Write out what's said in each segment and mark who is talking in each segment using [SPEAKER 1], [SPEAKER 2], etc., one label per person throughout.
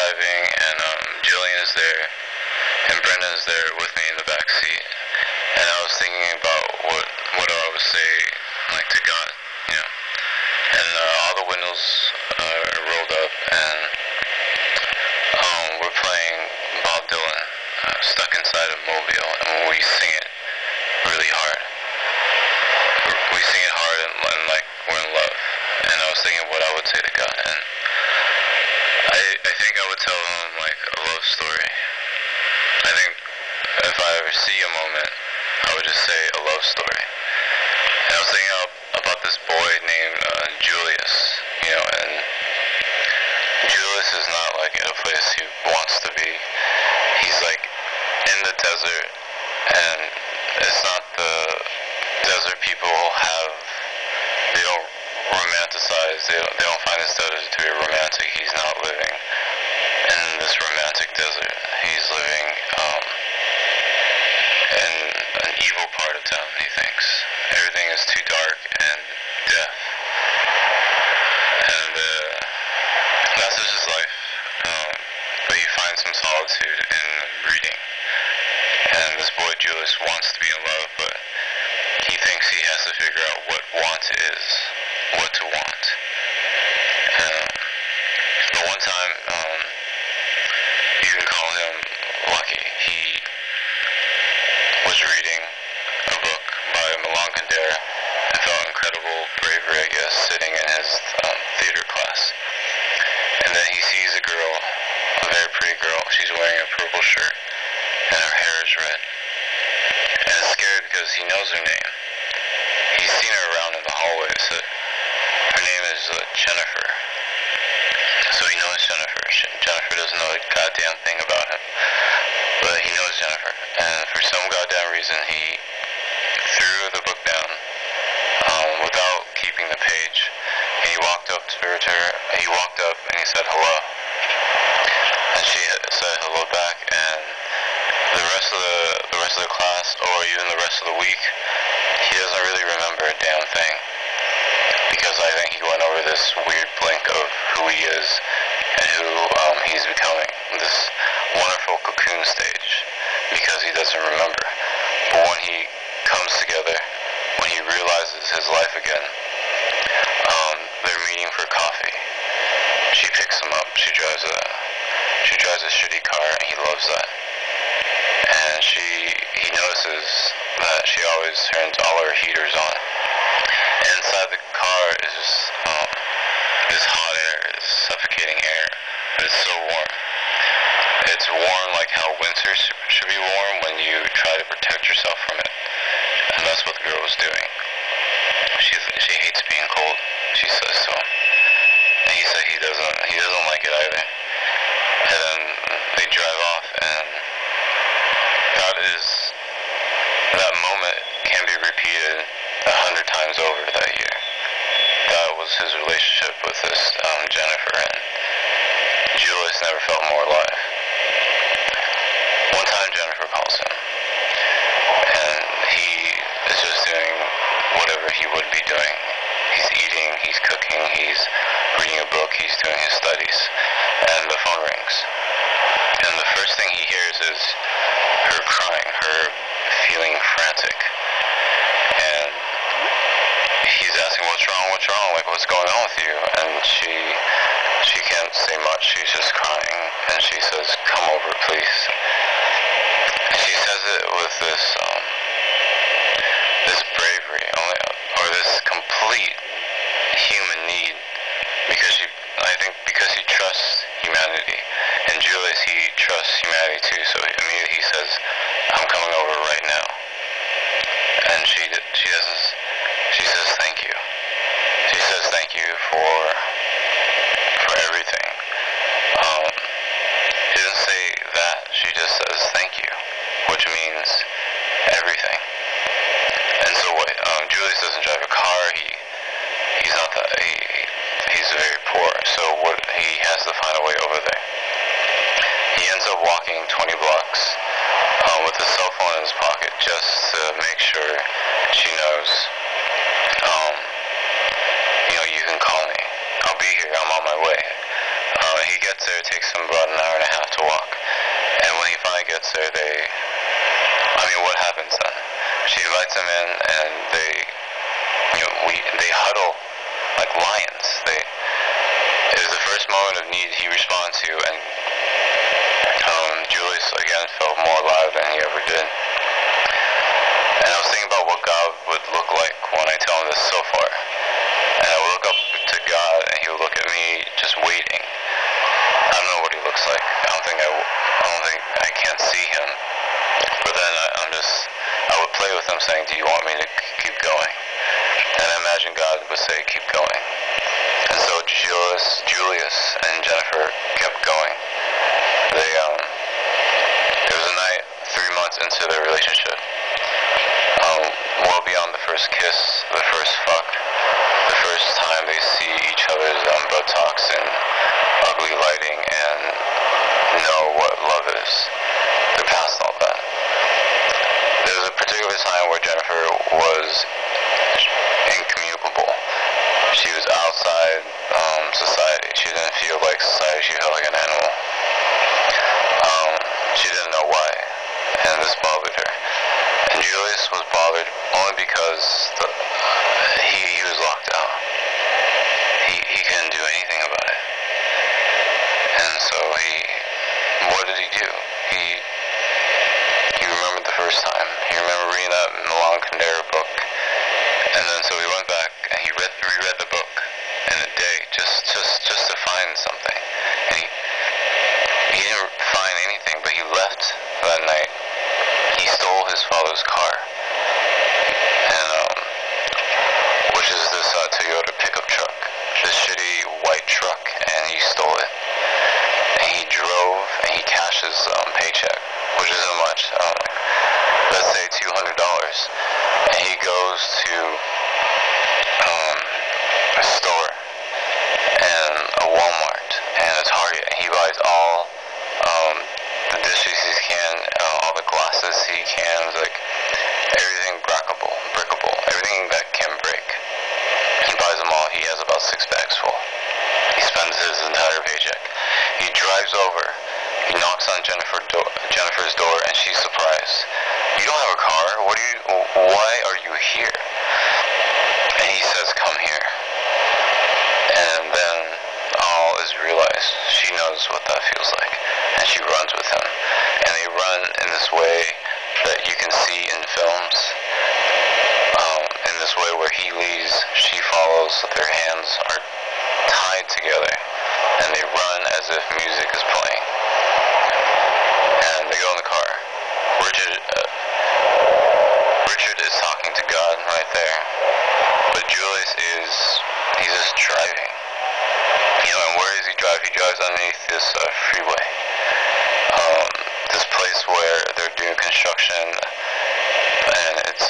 [SPEAKER 1] driving, and Jillian is there, and Brendan is there with me in the back seat. And I was thinking about what I would say, like, to God, you know. And all the windows are rolled up, and we're playing Bob Dylan, Stuck Inside a Mobile, and we sing it really hard. We sing it hard and like we're in love. And I was thinking what I would say to God, and I think I would tell him, like, a love story. I think if I ever see a moment, I would just say a love story. And I was thinking about this boy named Julius, you know, and Julius is not, like, at a place he wants to be. He's, like, in the desert, and it's not the desert people have. They don't romanticize. They don't find this desert to be romantic. He's not living in this romantic desert. He's living in an evil part of town, he thinks. Everything is too dark and death. And that's just his life. But he finds some solitude in reading. And this boy Julius wants to be in love, but he thinks he has to figure out what want is, what to want. But one time, you can call him lucky. He was reading a book by Milan Kundera and felt incredible bravery, I guess, sitting in his theater class. And then he sees a girl, a very pretty girl. She's wearing a purple shirt, and her hair is red. And is scared because he knows her name. He's seen her around in the hallway, so her name is Jennifer. So he knows Jennifer. Jennifer doesn't know a goddamn thing about him, but he knows Jennifer. And for some goddamn reason, he threw the book down without keeping the page. And he walked up to her. He walked up and he said hello. And she said hello back. And the rest of the class, or even the rest of the week, he doesn't really remember a damn thing, because I think he went over this weird blink of who he is and who he's becoming, this wonderful cocoon stage, because he doesn't remember. But when he comes together, when he realizes his life again, they're meeting for coffee. She picks him up. She drives a shitty car, and he loves that. And he notices that she always turns all her heaters on. And inside the car is just this hot air, this suffocating air, but it's so warm. It's warm like how winter should be warm when you try to protect yourself from it. And that's what the girl was doing. She hates being cold, she says to him. And he said he doesn't like it either. And then they drive off, and that moment can be repeated 100 times over that year. That was his relationship with this Jennifer, and Julius never felt more alive. One time Jennifer calls him, and he is just doing whatever he would be doing. He's eating, he's cooking, he's reading a book, he's doing his studies, and the phone rings. And the first thing he hears is her crying, her feeling frantic. And he's asking, what's wrong, like, what's going on with you? And she can't say much, she's just crying, and she says, come over, please. She says it with this bravery, or this complete human need, because she trusts humanity. And Julius, he trusts humanity too, so immediately he says, I'm coming over right now. And she says thank you. She says thank you for everything. She doesn't say that, she just says thank you, which means everything. And so what, Julius doesn't drive a car, he's very poor, so he has to find a way over there. He ends up walking 20 blocks with his cell phone in his pocket just to make sure she knows, you can call me. I'll be here, I'm on my way. He gets there it takes him about an hour and a half to walk. And when he finally gets there, what happens then? She invites him in, and they huddle like lions. It was the first moment of need he responds to, and Julius again felt more alive than he ever did. And I was thinking about what God would look like when I tell him this so far. And I would look up to God, and he would look at me just waiting. I don't know what he looks like. I don't think I can't see him. But then I would play with him saying, do you want me to keep going? And I imagine God would say, keep going. And so Julius and Jennifer kept going. It was a night 3 months into their relationship. Well beyond the first kiss, the first fuck, the first time they see each other's buttocks in ugly lighting and know what love is. They're past all that. There was a particular time where Jennifer was incommunicable. She was outside society. She didn't feel like society. She felt like an animal. She didn't know why, and this bothered her. And Julius was bothered only because he was locked out. He couldn't do anything about it. And so what did he do? He remembered the first time. He remembered reading that Milan Kundera book. And then so he went back and he reread the book in a day just to find something. And he didn't find anything, but he left that night. He stole his father's car, and which is this Toyota pickup truck, this shitty white truck, and he stole it. And he drove, and he cashed his paycheck, which isn't much. Let's say $200, and he goes to a store and a Walmart and a Target, and he buys all the dishes he can, all the glasses he can, like everything breakable, everything that can break. He buys them all. He has about 6 bags full. He spends his entire paycheck. He drives over. He knocks on Jennifer's door, and she's surprised. You don't have a car? Why are you here? And he says, come here. And then all is realized. She knows what that feels like. And she runs with him. And they run in this way that you can see in films. In this way where he leads, she follows. Their hands are tied together. And they run as if music is playing. And they go in the car. Richard is talking to God right there. But Julius he's just driving. And where does he drive? He drives underneath this freeway. This place where they're doing construction, and it's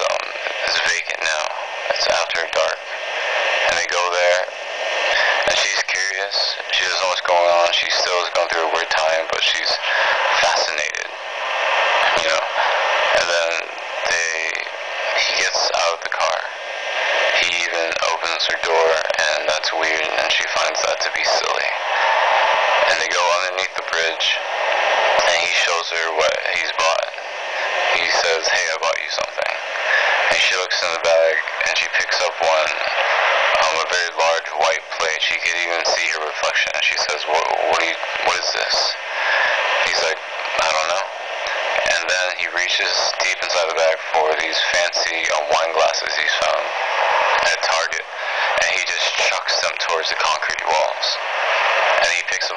[SPEAKER 1] vacant now. It's after dark. And they go there, and she's curious. She doesn't know what's going on. She still is going through a weird time, but she's fascinated. And then he gets out of the car. He even opens her door, and that's weird, and she finds that to be silly. And they go underneath the bridge, and he shows her what he's bought. He says, hey, I bought you something. And she looks in the bag, and she picks up a very large white plate. She could even see her reflection, and she says, what is this? He's like, I don't know. And then he reaches deep inside the bag for these fancy wine glasses he's found at Target, and he just chucks them towards the concrete walls. And he picks up